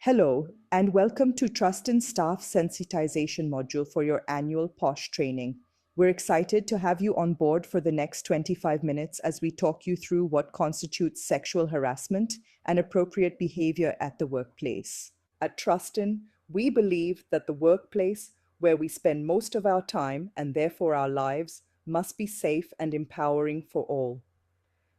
Hello, and welcome to TrustIn Staff Sensitization module for your annual POSH training. We're excited to have you on board for the next 25 minutes as we talk you through what constitutes sexual harassment and appropriate behavior at the workplace. At TrustIn, we believe that the workplace, where we spend most of our time and therefore our lives, must be safe and empowering for all.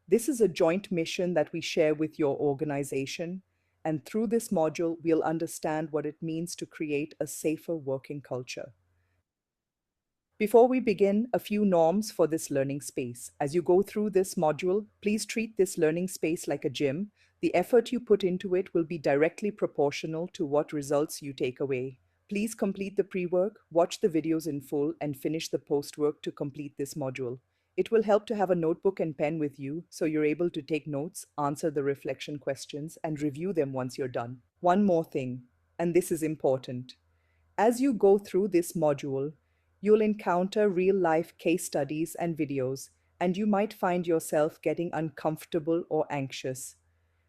This is a joint mission that we share with your organization, and through this module, we'll understand what it means to create a safer working culture. Before we begin, a few norms for this learning space. As you go through this module, please treat this learning space like a gym. The effort you put into it will be directly proportional to what results you take away. Please complete the pre-work, watch the videos in full, and finish the post-work to complete this module. It will help to have a notebook and pen with you so you're able to take notes, answer the reflection questions, and review them once you're done. One more thing, and this is important. As you go through this module, you'll encounter real-life case studies and videos, and you might find yourself getting uncomfortable or anxious.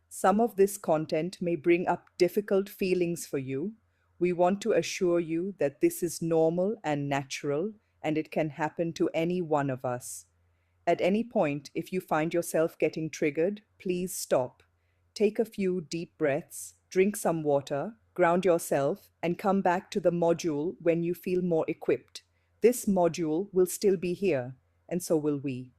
Some of this content may bring up difficult feelings for you. We want to assure you that this is normal and natural, and it can happen to any one of us. At any point, if you find yourself getting triggered, please stop. Take a few deep breaths, drink some water, ground yourself, and come back to the module when you feel more equipped. This module will still be here, and so will we.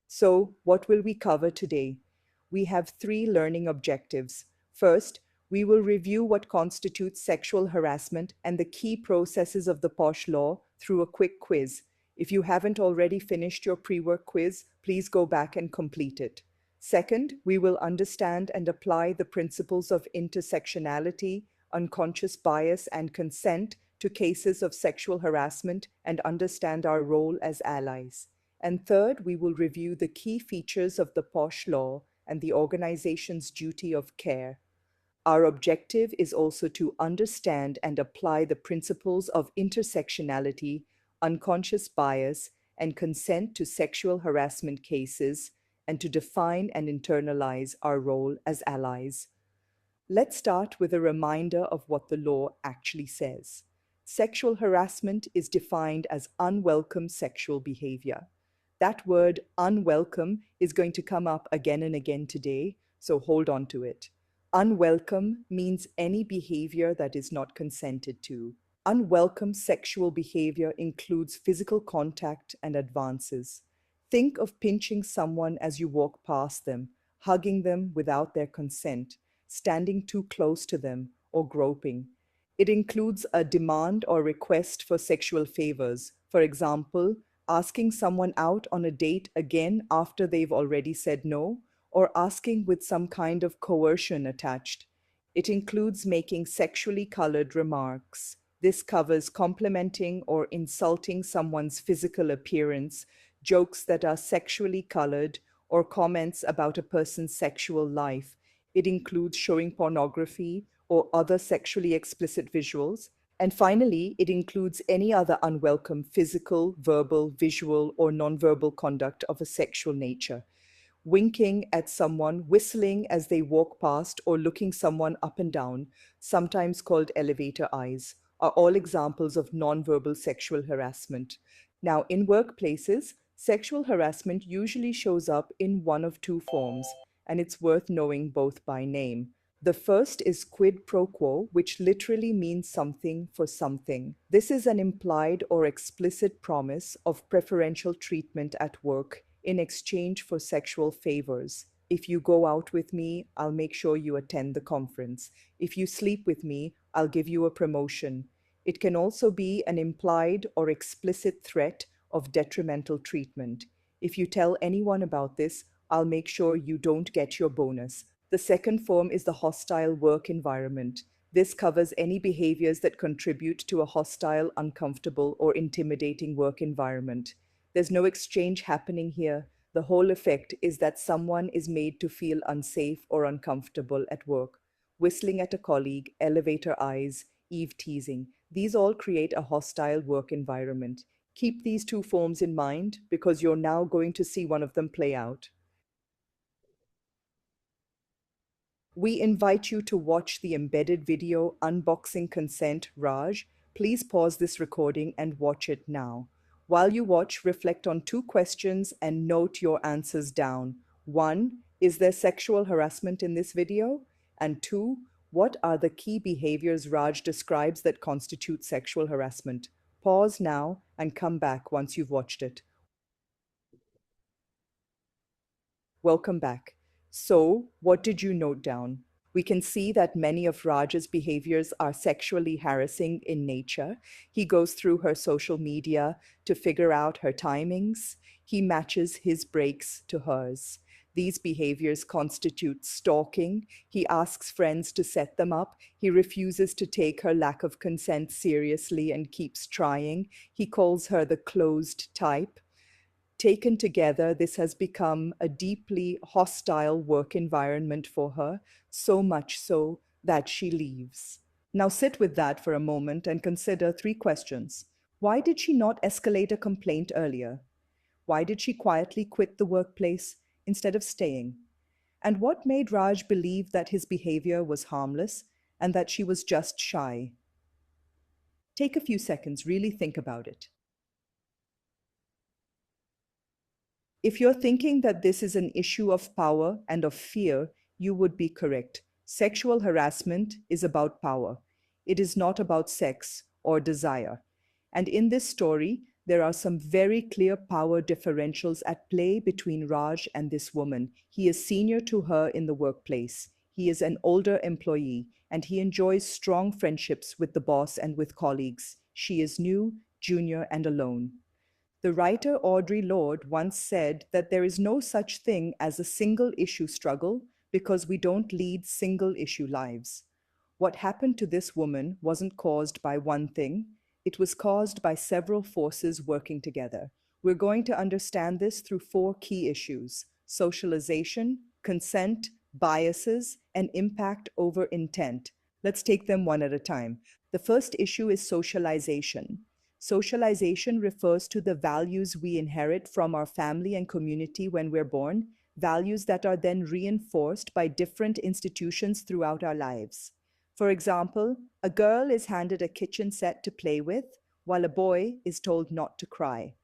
So, what will we cover today? We have 3 learning objectives. First, we will review what constitutes sexual harassment and the key processes of the POSH law through a quick quiz. If you haven't already finished your pre-work quiz, please go back and complete it. Second, we will understand and apply the principles of intersectionality, unconscious bias, and consent to cases of sexual harassment and understand our role as allies. And third, we will review the key features of the POSH law and the organization's duty of care. Our objective is also to understand and apply the principles of intersectionality, unconscious bias, and consent to sexual harassment cases, and to define and internalize our role as allies. Let's start with a reminder of what the law actually says. Sexual harassment is defined as unwelcome sexual behavior. That word unwelcome is going to come up again and again today, so hold on to it. Unwelcome means any behavior that is not consented to. Unwelcome sexual behavior includes physical contact and advances. Think of pinching someone as you walk past them, hugging them without their consent, standing too close to them, or groping. It includes a demand or request for sexual favors. For example, asking someone out on a date again after they've already said no, or asking with some kind of coercion attached. It includes making sexually colored remarks. This covers complimenting or insulting someone's physical appearance, jokes that are sexually colored, or comments about a person's sexual life. It includes showing pornography or other sexually explicit visuals. And finally, it includes any other unwelcome physical, verbal, visual, or nonverbal conduct of a sexual nature. Winking at someone, whistling as they walk past, or looking someone up and down, sometimes called elevator eyes, are all examples of nonverbal sexual harassment. Now, in workplaces, sexual harassment usually shows up in one of 2 forms, and it's worth knowing both by name. The first is quid pro quo, which literally means something for something. This is an implied or explicit promise of preferential treatment at work in exchange for sexual favors. If you go out with me, I'll make sure you attend the conference. If you sleep with me, I'll give you a promotion. It can also be an implied or explicit threat of detrimental treatment. If you tell anyone about this, I'll make sure you don't get your bonus. The second form is the hostile work environment. This covers any behaviors that contribute to a hostile, uncomfortable, or intimidating work environment. There's no exchange happening here. The whole effect is that someone is made to feel unsafe or uncomfortable at work. Whistling at a colleague, elevator eyes, eve teasing, these all create a hostile work environment. Keep these 2 forms in mind because you're now going to see one of them play out. We invite you to watch the embedded video Unboxing Consent. Raj, please pause this recording and watch it now. While you watch, reflect on two questions and note your answers down. One, is there sexual harassment in this video? And two, what are the key behaviors Raj describes that constitute sexual harassment? Pause now and come back once you've watched it. Welcome back. So, what did you note down? We can see that many of Raj's behaviors are sexually harassing in nature. He goes through her social media to figure out her timings. He matches his breaks to hers. These behaviors constitute stalking. He asks friends to set them up. He refuses to take her lack of consent seriously and keeps trying. He calls her the closed type. Taken together, this has become a deeply hostile work environment for her, so much so that she leaves. Now sit with that for a moment and consider three questions. Why did she not escalate a complaint earlier? Why did she quietly quit the workplace instead of staying? And what made Raj believe that his behavior was harmless and that she was just shy? Take a few seconds, really think about it. If you're thinking that this is an issue of power and of fear, you would be correct. Sexual harassment is about power. It is not about sex or desire. And in this story, there are some very clear power differentials at play between Raj and this woman. He is senior to her in the workplace. He is an older employee, and he enjoys strong friendships with the boss and with colleagues. She is new, junior, and alone. The writer Audre Lorde once said that there is no such thing as a single issue struggle because we don't lead single issue lives. What happened to this woman wasn't caused by one thing, it was caused by several forces working together. We're going to understand this through four key issues: socialization, consent, biases, and impact over intent. Let's take them one at a time. The first issue is socialization. Socialization refers to the values we inherit from our family and community when we're born, values that are then reinforced by different institutions throughout our lives. For example, a girl is handed a kitchen set to play with, while a boy is told not to cry.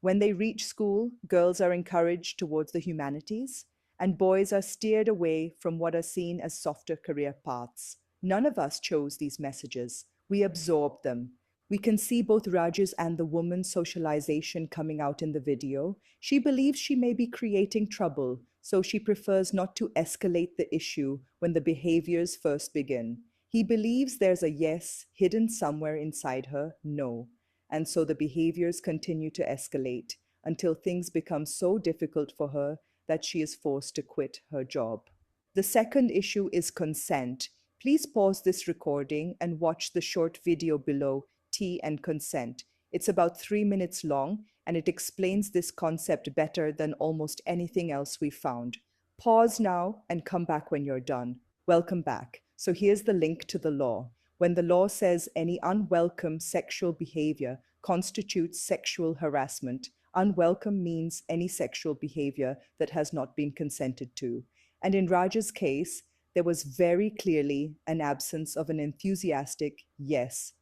When they reach school, girls are encouraged towards the humanities, and boys are steered away from what are seen as softer career paths. None of us chose these messages. We absorbed them. We can see both Raj's and the woman's socialization coming out in the video. She believes she may be creating trouble, so she prefers not to escalate the issue when the behaviors first begin. He believes there's a yes hidden somewhere inside her, no. And so the behaviors continue to escalate until things become so difficult for her that she is forced to quit her job. The second issue is consent. Please pause this recording and watch the short video below, Tea and Consent. It's about 3 minutes long and it explains this concept better than almost anything else we've found. Pause now and come back when you're done. Welcome back. So here's the link to the law. When the law says any unwelcome sexual behavior constitutes sexual harassment, unwelcome means any sexual behavior that has not been consented to. And in Raj's case, there was very clearly an absence of an enthusiastic yes.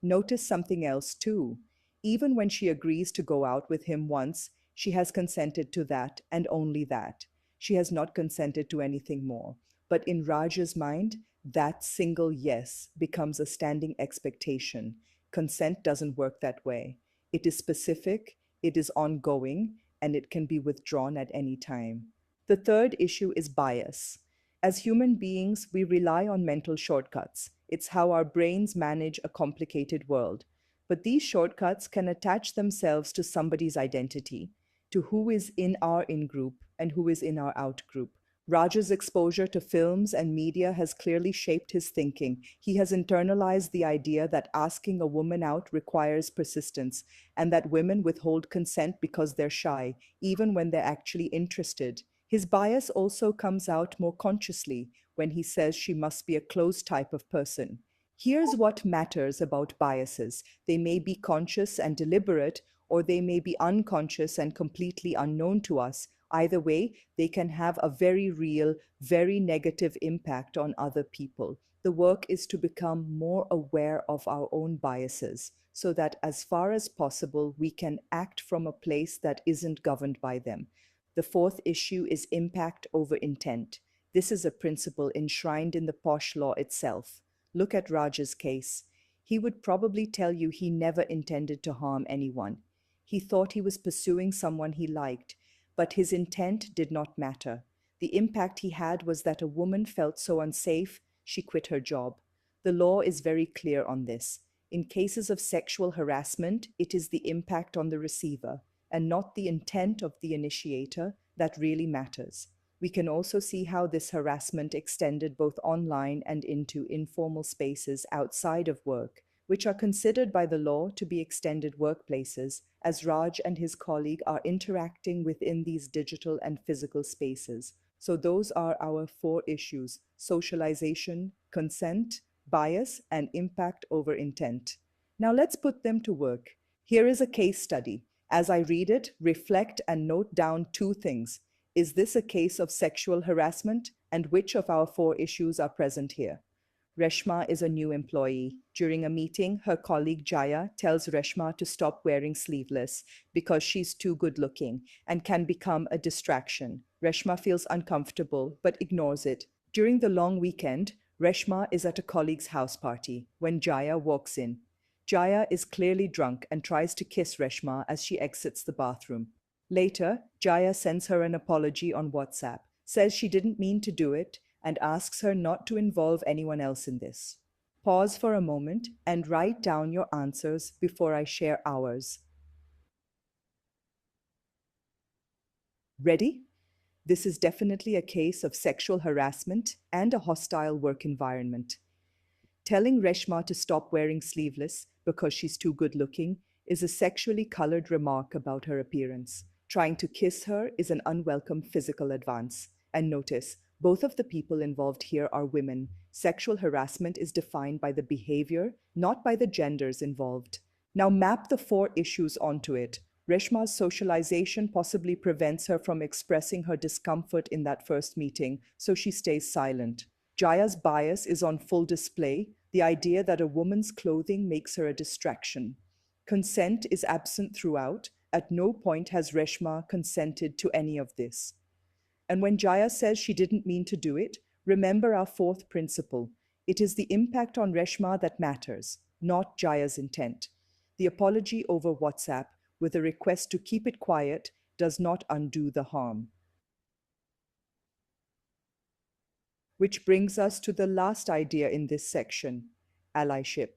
Notice something else too. Even when she agrees to go out with him once, she has consented to that and only that. She has not consented to anything more. But in Raj's mind, that single yes becomes a standing expectation. Consent doesn't work that way. It is specific, it is ongoing, and it can be withdrawn at any time. The third issue is bias. As human beings, we rely on mental shortcuts. It's how our brains manage a complicated world. But these shortcuts can attach themselves to somebody's identity, to who is in our in group and who is in our out group. Raj's exposure to films and media has clearly shaped his thinking. He has internalized the idea that asking a woman out requires persistence and that women withhold consent because they're shy, even when they're actually interested. His bias also comes out more consciously when he says she must be a closed type of person. Here's what matters about biases. They may be conscious and deliberate, or they may be unconscious and completely unknown to us. Either way, they can have a very real, very negative impact on other people. The work is to become more aware of our own biases so that as far as possible we can act from a place that isn't governed by them. The fourth issue is impact over intent. This is a principle enshrined in the POSH law itself. Look at Raj's case. He would probably tell you he never intended to harm anyone. He thought he was pursuing someone he liked, but his intent did not matter. The impact he had was that a woman felt so unsafe, she quit her job. The law is very clear on this. In cases of sexual harassment, it is the impact on the receiver and not the intent of the initiator that really matters. We can also see how this harassment extended both online and into informal spaces outside of work, which are considered by the law to be extended workplaces, as Raj and his colleague are interacting within these digital and physical spaces. So those are our four issues: socialization, consent, bias, and impact over intent. Now let's put them to work. Here is a case study. As I read it, reflect and note down two things. Is this a case of sexual harassment? And which of our four issues are present here? Reshma is a new employee. During a meeting, her colleague Jaya tells Reshma to stop wearing sleeveless because she's too good looking and can become a distraction. Reshma feels uncomfortable but ignores it. During the long weekend, Reshma is at a colleague's house party when Jaya walks in. Jaya is clearly drunk and tries to kiss Reshma as she exits the bathroom. Later, Jaya sends her an apology on WhatsApp, says she didn't mean to do it, and asks her not to involve anyone else in this. Pause for a moment and write down your answers before I share ours. Ready? This is definitely a case of sexual harassment and a hostile work environment. Telling Reshma to stop wearing sleeveless because she's too good looking is a sexually colored remark about her appearance. Trying to kiss her is an unwelcome physical advance. And notice, both of the people involved here are women. Sexual harassment is defined by the behavior, not by the genders involved. Now map the four issues onto it. Reshma's socialization possibly prevents her from expressing her discomfort in that first meeting, so she stays silent. Jaya's bias is on full display, the idea that a woman's clothing makes her a distraction. Consent is absent throughout. At no point has Reshma consented to any of this. And when Jaya says she didn't mean to do it, remember our fourth principle. It is the impact on Reshma that matters, not Jaya's intent. The apology over WhatsApp with a request to keep it quiet does not undo the harm. Which brings us to the last idea in this section, allyship.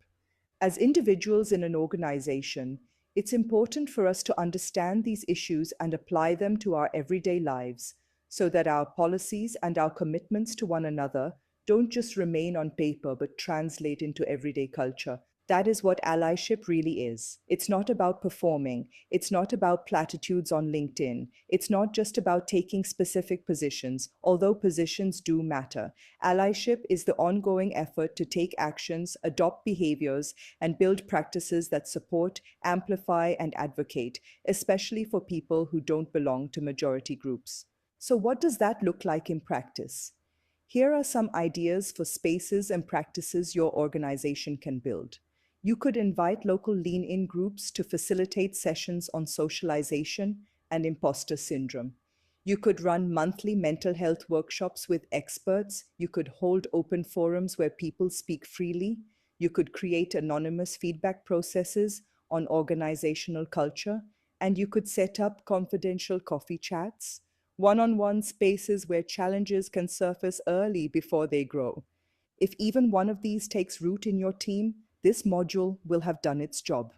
As individuals in an organization, it's important for us to understand these issues and apply them to our everyday lives so that our policies and our commitments to one another don't just remain on paper but translate into everyday culture. That is what allyship really is. It's not about performing. It's not about platitudes on LinkedIn. It's not just about taking specific positions, although positions do matter. Allyship is the ongoing effort to take actions, adopt behaviors, and build practices that support, amplify, and advocate, especially for people who don't belong to majority groups. So, what does that look like in practice? Here are some ideas for spaces and practices your organization can build. You could invite local lean-in groups to facilitate sessions on socialization and imposter syndrome. You could run monthly mental health workshops with experts. You could hold open forums where people speak freely. You could create anonymous feedback processes on organizational culture. And you could set up confidential coffee chats, one-on-one spaces where challenges can surface early before they grow. If even one of these takes root in your team, this module will have done its job.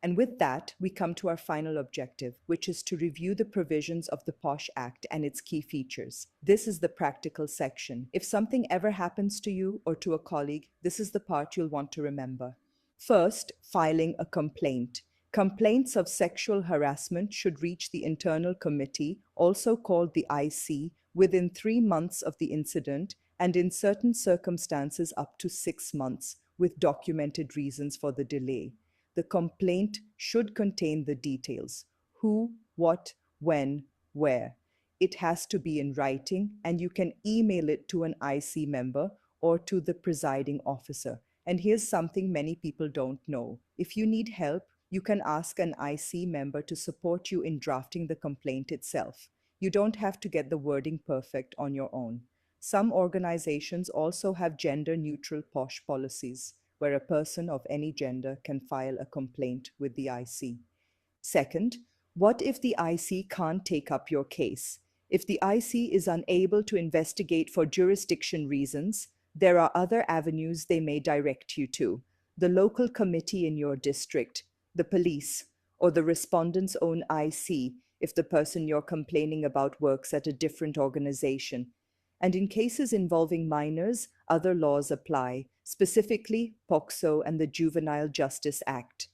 And with that, we come to our final objective, which is to review the provisions of the POSH Act and its key features. This is the practical section. If something ever happens to you or to a colleague, this is the part you'll want to remember. First, filing a complaint. Complaints of sexual harassment should reach the Internal Committee, also called the IC, within 3 months of the incident, and in certain circumstances up to 6 months, with documented reasons for the delay. The complaint should contain the details: who, what, when, Where? It has to be in writing, and you can email it to an IC member or to the presiding officer. And here's something many people don't know. If you need help, you can ask an IC member to support you in drafting the complaint itself. You don't have to get the wording perfect on your own. Some organizations also have gender-neutral POSH policies, where a person of any gender can file a complaint with the IC. Second, what if the IC can't take up your case? If the IC is unable to investigate for jurisdiction reasons, there are other avenues they may direct you to: the local committee in your district, the police, or the respondent's own IC if the person you're complaining about works at a different organization. And in cases involving minors, other laws apply, specifically POCSO and the Juvenile Justice Act.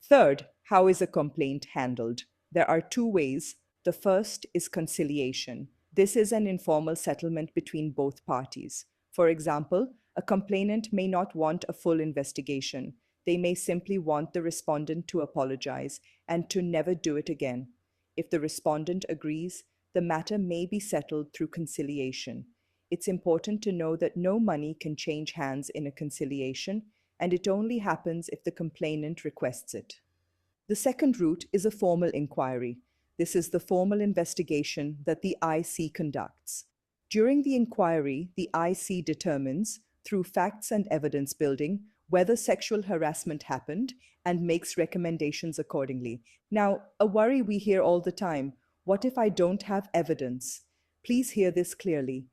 Third, how is a complaint handled? There are two ways. The first is conciliation. This is an informal settlement between both parties. For example, a complainant may not want a full investigation. They may simply want the respondent to apologize and to never do it again. If the respondent agrees, the matter may be settled through conciliation. It's important to know that no money can change hands in a conciliation, and it only happens if the complainant requests it. The second route is a formal inquiry. This is the formal investigation that the IC conducts. During the inquiry, the IC determines, through facts and evidence building, whether sexual harassment happened and makes recommendations accordingly. Now, a worry we hear all the time: what if I don't have evidence? Please hear this clearly.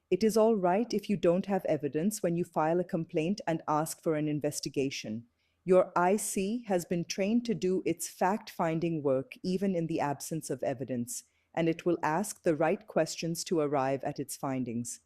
It is all right if you don't have evidence when you file a complaint and ask for an investigation. Your IC has been trained to do its fact-finding work even in the absence of evidence, and it will ask the right questions to arrive at its findings.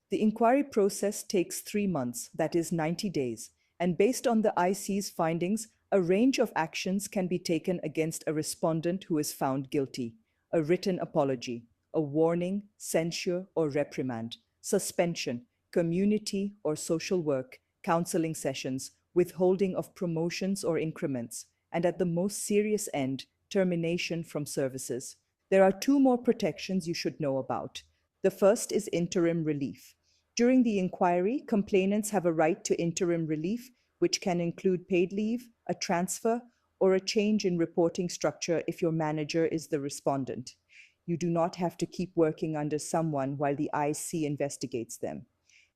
The inquiry process takes 3 months, that is 90 days, and based on the IC's findings, a range of actions can be taken against a respondent who is found guilty: a written apology, a warning, censure, or reprimand, suspension, community or social work, counseling sessions, withholding of promotions or increments, and at the most serious end, termination from services. There are 2 more protections you should know about. The first is interim relief. During the inquiry, complainants have a right to interim relief, which can include paid leave, a transfer, or a change in reporting structure if your manager is the respondent. You do not have to keep working under someone while the IC investigates them.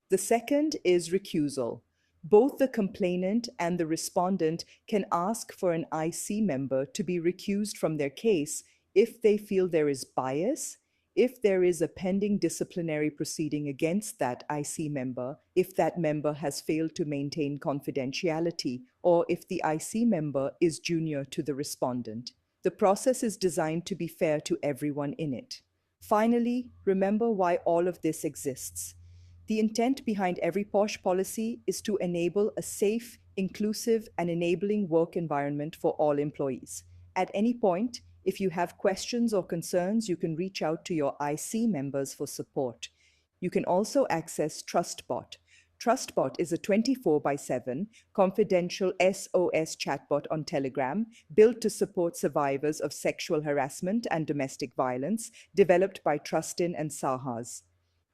The second is recusal. Both the complainant and the respondent can ask for an IC member to be recused from their case if they feel there is bias, if there is a pending disciplinary proceeding against that IC member, if that member has failed to maintain confidentiality, or if the IC member is junior to the respondent. The process is designed to be fair to everyone in it. Finally, remember why all of this exists. The intent behind every POSH policy is to enable a safe, inclusive, and enabling work environment for all employees. At any point, if you have questions or concerns, you can reach out to your IC members for support. You can also access TrustBot. TrustBot is a 24/7 confidential SOS chatbot on Telegram built to support survivors of sexual harassment and domestic violence, developed by TrustIn and Sahas.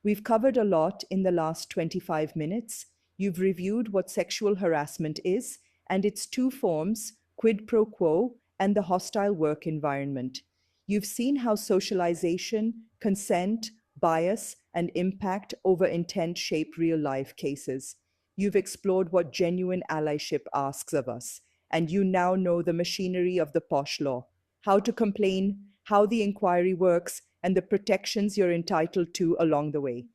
We've covered a lot in the last 25 minutes. You've reviewed what sexual harassment is and its 2 forms, quid pro quo and the hostile work environment. You've seen how socialization, consent, bias, and impact over intent shape real-life cases. You've explored what genuine allyship asks of us, and you now know the machinery of the POSH law: how to complain, how the inquiry works, and the protections you're entitled to along the way.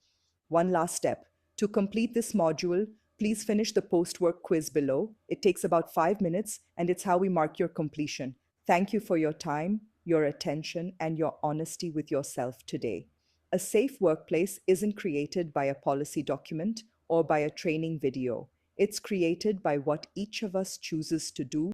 One last step. To complete this module, please finish the post-work quiz below. It takes about 5 minutes, and it's how we mark your completion. Thank you for your time, your attention, and your honesty with yourself today. A safe workplace isn't created by a policy document or by a training video. It's created by what each of us chooses to do